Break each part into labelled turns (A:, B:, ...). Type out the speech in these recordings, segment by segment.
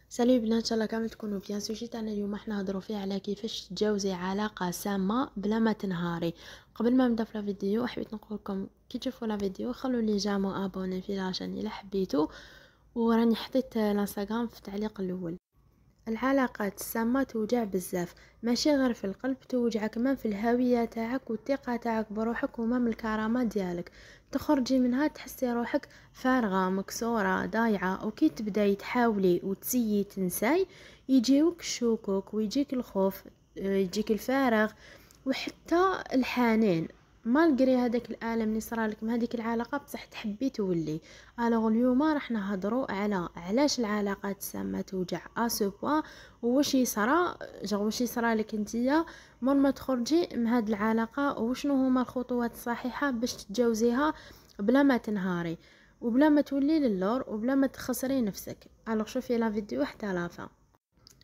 A: سالي بنات، ان شاء الله كامل تكونوا بيان. سوجي تاعنا اليوم احنا نهضروا فيه على كيفاش تتجاوزي علاقه سامه بلا ما تنهاري. قبل ما نبدا في الفيديو حبيت نقول لكم كي تشوفوا الفيديو خلوا لي جيم وابوني في لاشين الا حبيتوا، وراني حطيت الانستغرام في التعليق الاول. العلاقات السامة توجع بزاف، ماشي غير في القلب، توجع كمان في الهوية تاعك والثقة تاعك بروحك وما من الكرامة ديالك. تخرجي منها تحسي روحك فارغة مكسورة ضايعة، وكي تبداي تحاولي وتسيي تنساي يجيوك الشكوك ويجيك الخوف، يجيك الفارغ وحتى الحنين. ما لقري هذاك الالم اللي صرالك من هذيك العلاقه بصح تحبي تولي. الوغ اليوم راح نهضروا على علاش العلاقات السامه توجع اسوبوا، وواش يصرى واش يصرى لك نتيا مور ما تخرجي من هاد العلاقه، وشنو هما الخطوات الصحيحه باش تتجاوزيها بلا ما تنهاري وبلا ما تولي للور وبلا ما تخسري نفسك. الوغ شوفي لا فيديو حتى لافا.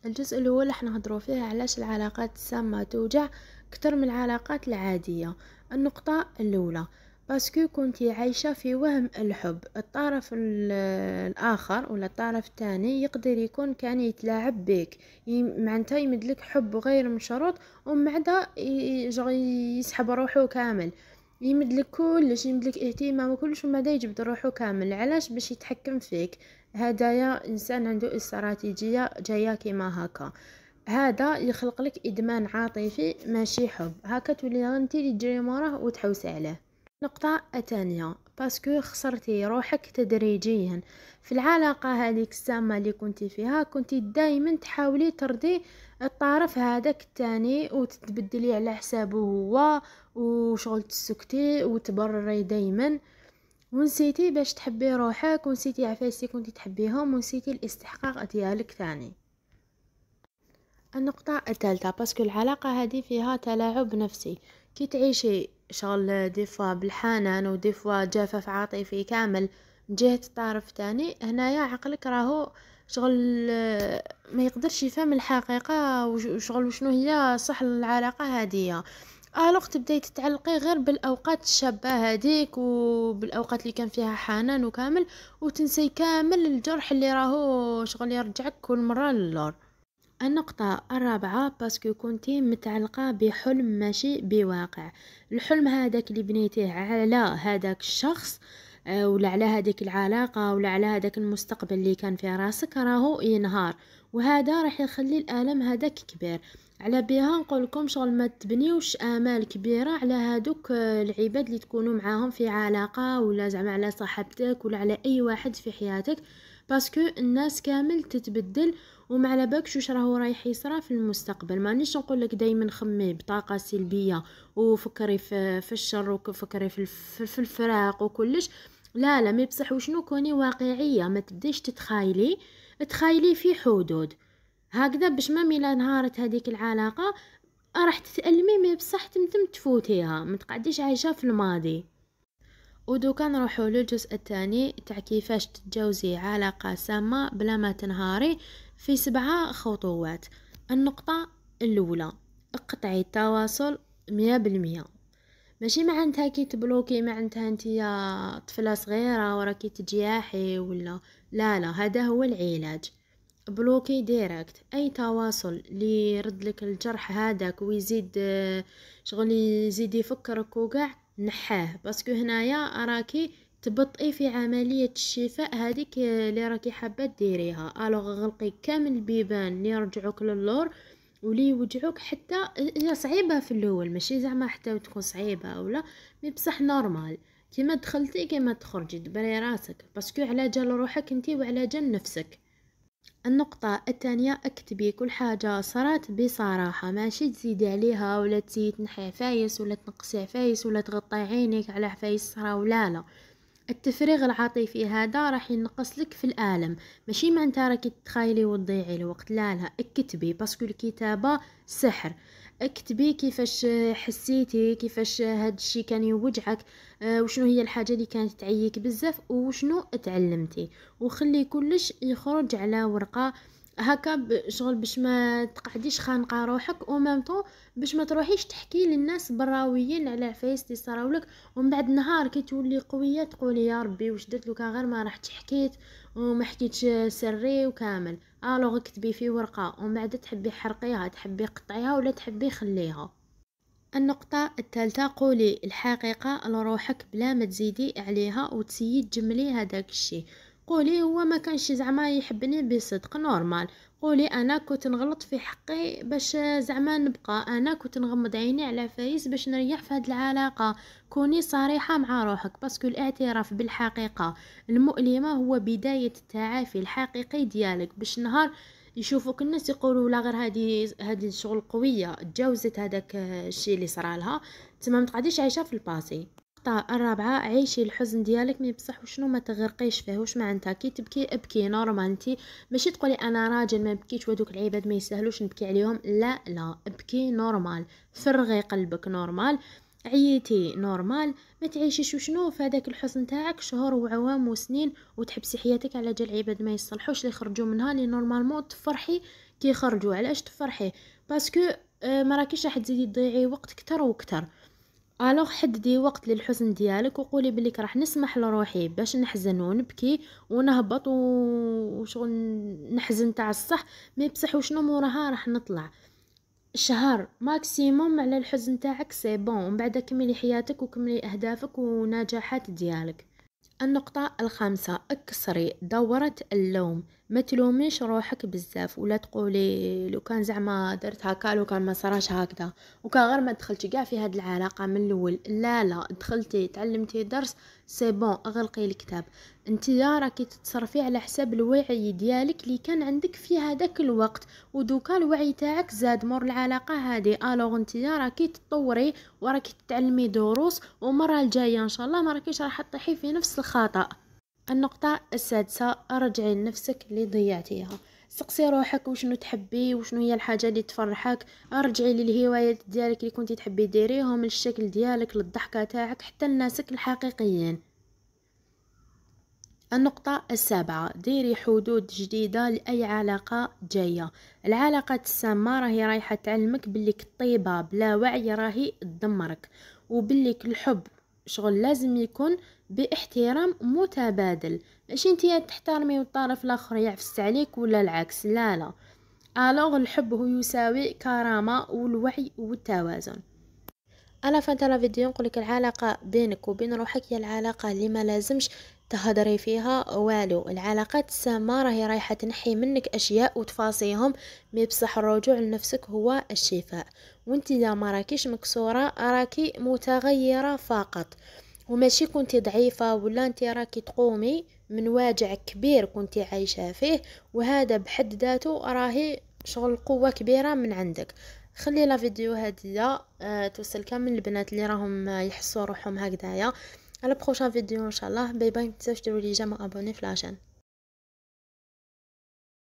A: الجزء الاول راح نهضروا فيه علاش العلاقات السامه توجع كتر من العلاقات العاديه. النقطه الاولى، باسكو كنتي عايشه في وهم الحب. الطرف الاخر ولا الطرف الثاني يقدر يكون كان يتلاعب بك، معناتها يمدلك حب غير مشروط، ومن بعد يسحب روحه كامل، يمدلك كلش، يمدلك اهتمام وكلش، ومن بعد يجبد روحه كامل. علاش؟ باش يتحكم فيك. هدايا انسان عنده استراتيجيه جايه كيما هكا. هذا يخلق لك ادمان عاطفي ماشي حب، هكا تولي انت اللي تجري موراه وتحوسي عليه. النقطه الثانيه، باسكو خسرتي روحك تدريجيا في العلاقه هذيك السامه اللي كنتي فيها. كنتي دائما تحاولي ترضي الطرف هذاك الثاني وتتبدلي على حسابه هو، وشغل تسكتي وتبرري دائما، ونسيتي باش تحبي روحك، ونسيتي عفايسي كنتي تحبيهم، ونسيتي الاستحقاق ديالك ثاني. النقطة الثالثة، باسكو العلاقة هذه فيها تلاعب نفسي. كي تعيشي شغل ديفوا بالحنان وديفوا جفاف عاطفي كامل من جهة الطرف الثاني، هنايا عقلك راهو شغل ما يقدرش يفهم الحقيقة وشغل وشنو هي صح العلاقة هذه. الوغ تبداي تتعلقي غير بالاوقات الشابه هذيك وبالاوقات اللي كان فيها حنان وكامل، وتنسي كامل الجرح اللي راهو شغل يرجعك كل مره للور. النقطة الرابعة، باسكو كنتي متعلقة بحلم ماشي بواقع. الحلم هذاك اللي بنيتيه على هذاك الشخص، ولا على هذيك العلاقة، ولا على هذاك المستقبل اللي كان في راسك، راهو ينهار، وهذا راح يخلي الألم هذاك كبير. على بها نقولكم شغل ما تبنيوش آمال كبيرة على هادوك العباد اللي تكونوا معاهم في علاقة، ولا زعما على صاحبتك، ولا على أي واحد في حياتك، باسكو الناس كامل تتبدل، وما على بالكش واش راهو رايح يصرى في المستقبل. مانيش نقول لك دائما خمي بطاقه سلبيه وفكري في الشر، وفكري في الفراق وكلش. لا لا، مي بصح وشنو، كوني واقعيه، ما تبديش تخايلي في حدود هكذا، باش ما ميلا نهارت هذيك العلاقه راح تتألمي، مي بصح تمتم تفوتيها، ما تقعديش عايشه في الماضي. ودوكا نروحوا للجزء الثاني تاع كيفاش تتجاوزي علاقة سامة بلا ما تنهاري في 7 خطوات. النقطة الأولى، اقطعي التواصل 100%. ماشي معناتها كي تبلوكي معناتها انتيا طفلة صغيرة وراكي تجياحي ولا، لا لا، هذا هو العلاج. بلوكي ديريكت اي تواصل اللي يرد لك الجرح هذاك ويزيد شغل يزيد يفكرك وقع، نحاه. باسكو هنايا راكي تبطئي في عملية الشفاء هذيك اللي راكي حابة ديريها. الوغ غلقي كامل البيبان اللي يرجعوك للور ولي يوجعوك. حتى هي صعيبة في الاول، ماشي زعما حتى تكون صعيبة اولا، مي بصح نورمال، كيما دخلتي كيما تخرجي، دبري راسك، باسكو على جال روحك انتي وعلى جال نفسك. النقطة الثانية، اكتبي كل حاجة صارت بصراحة، ماشي تزيدي عليها ولا تزيد تنحي عفايس ولا تنقصي عفايس ولا تغطي عينك على عفايس صراو، لا لا. التفريغ العاطفي هذا راح ينقص لك في الألم، ماشي معناتها راكي تخايلي وتضيعي الوقت، لا لا، اكتبي، باسكو الكتابة سحر. اكتبي كيفاش حسيتي، كيفاش هاد الشي كان يوجعك، وشنو هي الحاجة اللي كانت تعيك بزاف، وشنو اتعلمتي، وخلي كلش يخرج على ورقة. هكا شغل باش ما تقعديش خانقه روحك، او ميم طون باش ما تروحيش تحكي للناس براويين على عفايس اللي صراولك، ومن بعد نهار كي تولي قويه تقولي يا ربي واش درت، لو كان غير ما رحت حكيت وما حكيتش سري وكامل. الوغ اكتبي في ورقه ومن بعد تحبي حرقيها، تحبي قطعيها ولا تحبي خليها. النقطة الثالثة، قولي الحقيقة لروحك بلا ما تزيدي عليها وتسيي تجملي هداك الشي. قولي هو ما كانش زعما يحبني بصدق، نورمال. قولي انا كنت نغلط في حقي باش زعما نبقى، انا كنت نغمض عيني على فايس باش نريح في هاد العلاقة. كوني صريحة مع روحك، باسكو الاعتراف بالحقيقة المؤلمة هو بداية التعافي الحقيقي ديالك، باش نهار يشوفوك الناس يقولوا لا غير هذه الشغل قويه تجاوزت هذاك الشيء اللي صرالها، تما ما تقعديش عايشه في الباسي. النقطه الرابعه، عيشي الحزن ديالك مي بصح وشنو ما تغرقيش فيه. واش معناتها كي تبكي ابكي نورمال، انتي ماشي تقولي انا راجل ما بكيتش ودوك العباد ما يسهلوش نبكي عليهم، لا لا، ابكي نورمال، فرغي قلبك نورمال، عييتي نورمال. ما تعيشيش وشنو في هذاك الحزن تاعك شهور وعوام وسنين وتحبسي حياتك على جال عباد ما يصلحوش اللي يخرجوا منها، لي نورمالمون تفرحي كي يخرجوا. علاش تفرحي؟ باسكو ما راكيش راح تزيدي تضيعي وقت كتر وكتر. الوغ حددي وقت للحزن ديالك وقولي بلي راح نسمح لروحي باش نحزن ونبكي ونهبط وشغل نحزن تاع الصح، مي بصح وشنو موراها راح نطلع شهر ماكسيموم على الحزن تاعك سي بون، ومن بعد كملي حياتك وكملي اهدافك ونجاحات ديالك. النقطة الخامسة، اكسري دورة اللوم. ما تلوميش روحك بزاف، ولا تقولي لو كان زعما درت هكا، لو كان ما صراش هكذا، وكان غير ما دخلتي كاع في هاد العلاقة من الاول. لا لا، دخلتي تعلمتي درس، سي بون اغلقي الكتاب. انتي راكي تتصرفي على حساب الوعي ديالك اللي كان عندك في هذاك الوقت، ودوكا الوعي تاعك زاد مور العلاقة هذه. الوغ انتي راكي تطوري وراكي تتعلمي دروس، ومرة الجاية ان شاء الله ما راكيش راح تطيحي في نفس الخطأ. النقطة السادسة، ارجعي لنفسك اللي ضيعتيها. سقسي روحك وشنو تحبي وشنو هي الحاجة اللي تفرحك، ارجعي للهوايات ديالك اللي كنتي تحبي ديريهم، للشكل ديالك، للضحكة تاعك، حتى لناسك الحقيقيين. النقطة السابعة، ديري حدود جديدة لأي علاقة جاية. العلاقات السامة راهي رايحة تعلمك بليك الطيبة بلا وعي راهي تدمرك، وبليك الحب شغل لازم يكون باحترام متبادل، ماشي انتي تحترمي والطرف الاخر يعفس عليك ولا العكس، لا لا. الوغ الحب هو يساوي كرامة والوعي والتوازن. انا فانت لا فيديو نقولك العلاقه بينك وبين روحك هي العلاقه اللي ما لازمش تهضري فيها والو. العلاقات السامه راهي رايحه تنحي منك اشياء وتفاصيهم، مي بصح الرجوع لنفسك هو الشفاء. وانت اذا ما راكيش مكسوره راكي متغيره فقط، وماشي كنتي ضعيفه ولا انت راكي تقومي من واجع كبير كنتي عايشه فيه، وهذا بحد ذاته راهي شغل قوه كبيره من عندك. خلي لا فيديو هادية توصل كامل البنات اللي راهم يحسوا روحهم هكذايا. على بروشان فيديو ان شاء الله. باي باي، متنساوش ديروا لي جيم وابوني في لاشين.